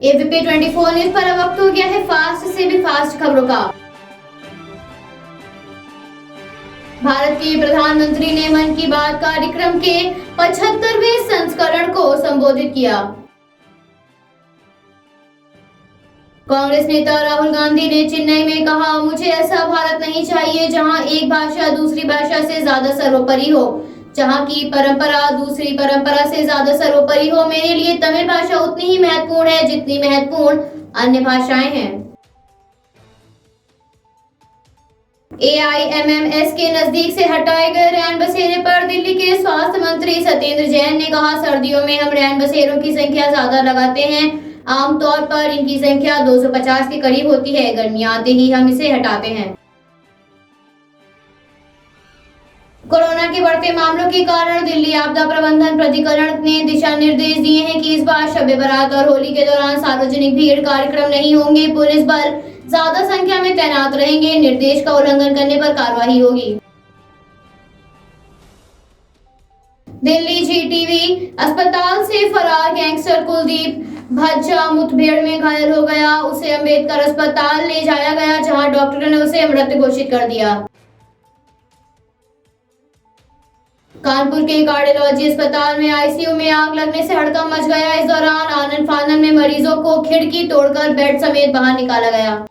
ABP 24 news पर अब वक्त हो गया है फास्ट से भी फास्ट खबरों का। भारत के प्रधानमंत्री ने मन की बात कार्यक्रम के 75वें संस्करण को संबोधित किया। कांग्रेस नेता राहुल गांधी ने चेन्नई में कहा, मुझे ऐसा भारत नहीं चाहिए जहां एक भाषा दूसरी भाषा से ज्यादा सर्वोपरि हो, जहां की परंपरा दूसरी परंपरा से ज्यादा सर्वोपरि हो। मेरे लिए तमिल भाषा उतनी ही महत्वपूर्ण है जितनी महत्वपूर्ण अन्य भाषाएं हैं। एआईएमएमएस के नजदीक से हटाए गए रैन बसेरे पर दिल्ली के स्वास्थ्य मंत्री सत्येंद्र जैन ने कहा, सर्दियों में हम रैन बसेरों की संख्या ज्यादा लगाते हैं। आमतौर पर इनकी संख्या 250 के करीब होती है। गर्मियां आते ही हम इसे हटाते हैं। कोरोना के बढ़ते मामलों के कारण दिल्ली आपदा प्रबंधन प्राधिकरण ने दिशा निर्देश दिए हैं कि इस बार शब बारात और होली के दौरान सार्वजनिक भीड़ कार्यक्रम नहीं होंगे। पुलिस बल ज्यादा संख्या में तैनात रहेंगे। निर्देश का उल्लंघन करने पर कार्रवाई होगी। दिल्ली जीटीबी अस्पताल से फरार गैंगस्टर कुलदीप भज्जा मुठभेड़ में घायल हो गया। उसे अंबेडकर अस्पताल ले जाया गया, जहां डॉक्टरों ने उसे मृत घोषित कर दिया। कानपुर के कार्डियोलॉजी अस्पताल में आईसीयू में आग लगने से हड़कंप मच गया। इस दौरान आनन फानन में मरीजों को खिड़की तोड़कर बेड समेत बाहर निकाला गया।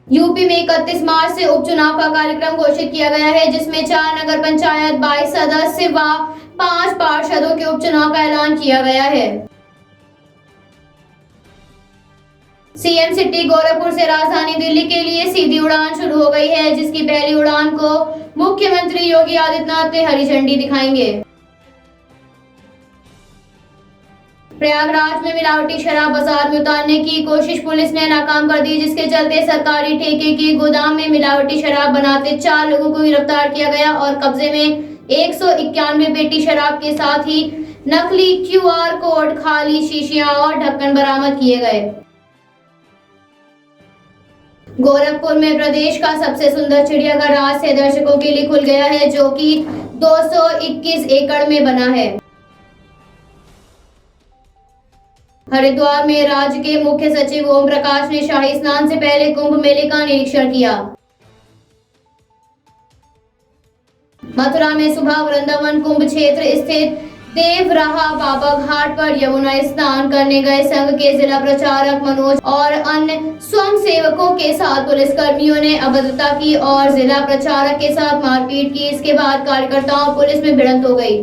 यूपी में 31 मार्च से उपचुनाव का कार्यक्रम घोषित किया गया है, जिसमें 4 नगर पंचायत, 22 सदस्य व 5 पार्षदों के उपचुनाव का ऐलान किया गया है। सीएम सिटी गोरखपुर से राजधानी दिल्ली के लिए सीधी उड़ान शुरू हो गई है, जिसकी पहली उड़ान को मुख्यमंत्री योगी आदित्यनाथ ने हरी झंडी दिखाएंगे। प्रयागराज में मिलावटी शराब बाजार में उतारने की कोशिश पुलिस ने नाकाम कर दी, जिसके चलते सरकारी ठेके के गोदाम में मिलावटी शराब बनाते 4 लोगों को गिरफ्तार किया गया और कब्जे में 191 पेटी शराब के साथ ही नकली क्यूआर कोड, खाली शीशियां और ढक्कन बरामद किए गए। गोरखपुर में प्रदेश का सबसे सुंदर चिड़ियाघर आज से दर्शकों के लिए खुल गया है, जो कि 221 एकड़ में बना है। हरिद्वार में राज्य के मुख्य सचिव ओम प्रकाश ने शाही स्नान से पहले कुंभ मेले का निरीक्षण किया। मथुरा में सुबह वृंदावन कुंभ क्षेत्र स्थित देवराहा बाबा घाट पर यमुना स्नान करने गए संघ के जिला प्रचारक मनोज और अन्य स्वयं सेवकों के साथ पुलिस कर्मियों ने अभद्रता की और जिला प्रचारक के साथ मारपीट की। इसके बाद कार्यकर्ताओं पुलिस में भिड़ंत हो गई।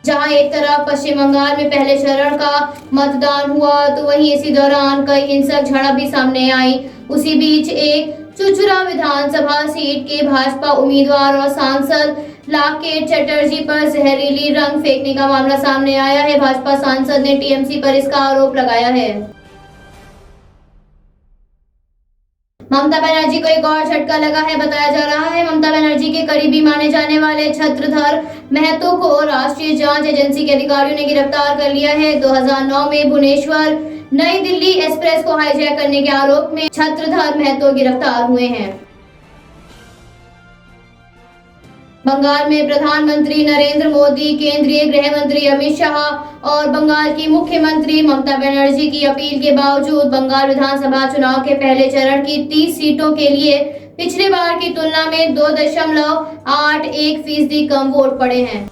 जहां एक तरफ पश्चिम बंगाल में पहले चरण का मतदान हुआ, तो वहीं इसी दौरान कई हिंसक झड़प भी सामने आई। उसी बीच एक चुचुरा विधानसभा सीट के भाजपा उम्मीदवार और सांसद लाकेट चटर्जी पर जहरीली रंग फेंकने का मामला सामने आया है। भाजपा सांसद ने टीएमसी पर इसका आरोप लगाया है। ममता बनर्जी को एक और झटका लगा है। बताया जा रहा है ममता बनर्जी के करीबी माने जाने वाले छत्रधर महतो को राष्ट्रीय जांच एजेंसी के अधिकारियों ने गिरफ्तार कर लिया है। 2009 में भुवनेश्वर नई दिल्ली एक्सप्रेस को हाईजैक करने के आरोप में छत्रधर महतो गिरफ्तार हुए हैं। बंगाल में प्रधानमंत्री नरेंद्र मोदी, केंद्रीय गृह मंत्री अमित शाह और बंगाल की मुख्यमंत्री ममता बनर्जी की अपील के बावजूद बंगाल विधानसभा चुनाव के पहले चरण की 30 सीटों के लिए पिछले बार की तुलना में 2.81% कम वोट पड़े हैं।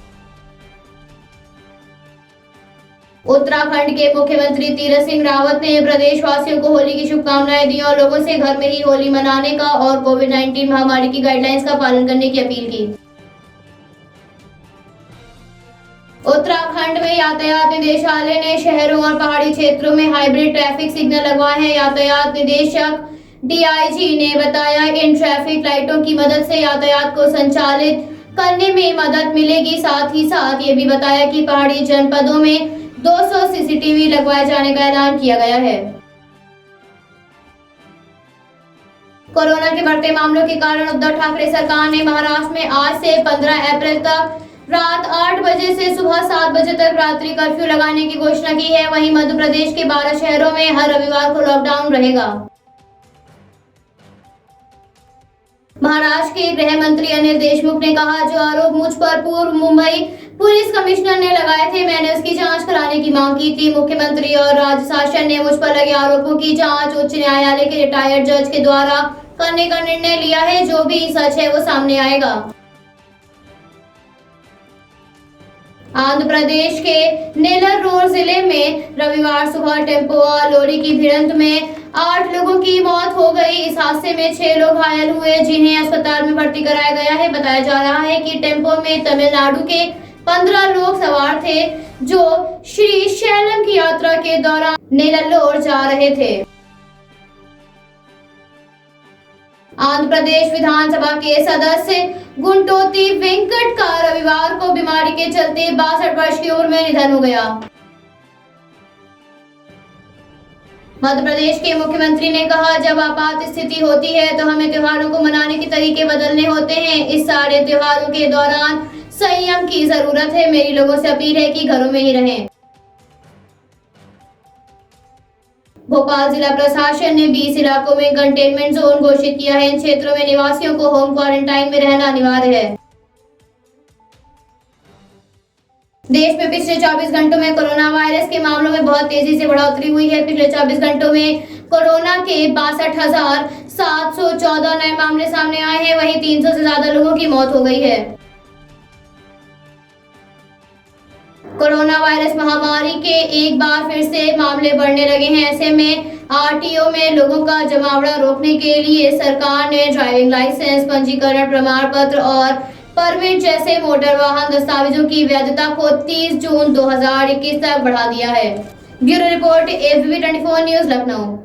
उत्तराखंड के मुख्यमंत्री तीरथ सिंह रावत ने प्रदेशवासियों को होली की शुभकामनाएं दी और लोगों से घर में ही होली मनाने का और कोविड-19 महामारी की गाइडलाइंस का पालन करने की अपील की। उत्तराखंड में यातायात निदेशालय ने शहरों और पहाड़ी क्षेत्रों में हाइब्रिड ट्रैफिक सिग्नल लगवाए हैं। यातायात निदेशक डीआईजी ने बताया, इन ट्रैफिक लाइटों की मदद से यातायात को संचालित करने में मदद मिलेगी। साथ ही साथ ये भी बताया कि पहाड़ी जनपदों में 200 सीसीटीवी लगवाए जाने का ऐलान किया गया है। कोरोना के बढ़ते मामलों के कारण उद्धव ठाकरे सरकार ने महाराष्ट्र में आज से 15 अप्रैल तक रात 8 बजे से सुबह 7 बजे तक रात्रि कर्फ्यू लगाने की घोषणा की है। वहीं मध्य प्रदेश के 12 शहरों में हर रविवार को लॉकडाउन रहेगा। महाराष्ट्र के गृह मंत्री अनिल देशमुख ने कहा, जो आरोप मुझ पर पूर्व मुंबई पुलिस कमिश्नर ने लगाए थे। मैंने उसकी जांच कराने की मांग की थी। मुख्यमंत्री और राज्य शासन ने मुझ पर लगे आरोपों की जांच उच्च न्यायालय के रिटायर्ड जज के द्वारा करने का निर्णय लिया है। जो भी सच है वो सामने आएगा। आंध्र प्रदेश के नेल्लोर जिले में रविवार सुबह टेम्पो और लॉरी की भिड़ंत में 8 लोगों की मौत हो गई। इस हादसे में 6 लोग घायल हुए, जिन्हें अस्पताल में भर्ती कराया गया है। बताया जा रहा है कि टेम्पो में तमिलनाडु के 15 लोग सवार थे, जो श्री शैलम की यात्रा के दौरान नेल्लोर जा रहे थे। आंध्र प्रदेश विधानसभा के सदस्य गुंटोती वेंकट का रविवार को बीमारी के चलते 62 वर्ष की उम्र में निधन हो गया। मध्य प्रदेश के मुख्यमंत्री ने कहा, जब आपात स्थिति होती है तो हमें त्योहारों को मनाने के तरीके बदलने होते हैं। इस सारे त्योहारों के दौरान संयम की जरूरत है। मेरी लोगों से अपील है कि घरों में ही रहें। भोपाल जिला प्रशासन ने 20 इलाकों में कंटेनमेंट जोन घोषित किया है। इन क्षेत्रों में निवासियों को होम क्वारंटाइन में रहना अनिवार्य है। देश में पिछले 24 घंटों में कोरोना वायरस के मामलों में बहुत तेजी से बढ़ोतरी हुई है। पिछले 24 घंटों में कोरोना के 62,714 नए मामले सामने आए हैं। वहीं 300 से ज्यादा लोगों की मौत हो गई है। कोरोना वायरस महामारी के एक बार फिर से मामले बढ़ने लगे हैं। ऐसे में आरटीओ में लोगों का जमावड़ा रोकने के लिए सरकार ने ड्राइविंग लाइसेंस, पंजीकरण प्रमाण पत्र और परमिट जैसे मोटर वाहन दस्तावेजों की वैधता को 30 जून 2021 तक बढ़ा दिया है। Bureau report ABP 24 news Lucknow.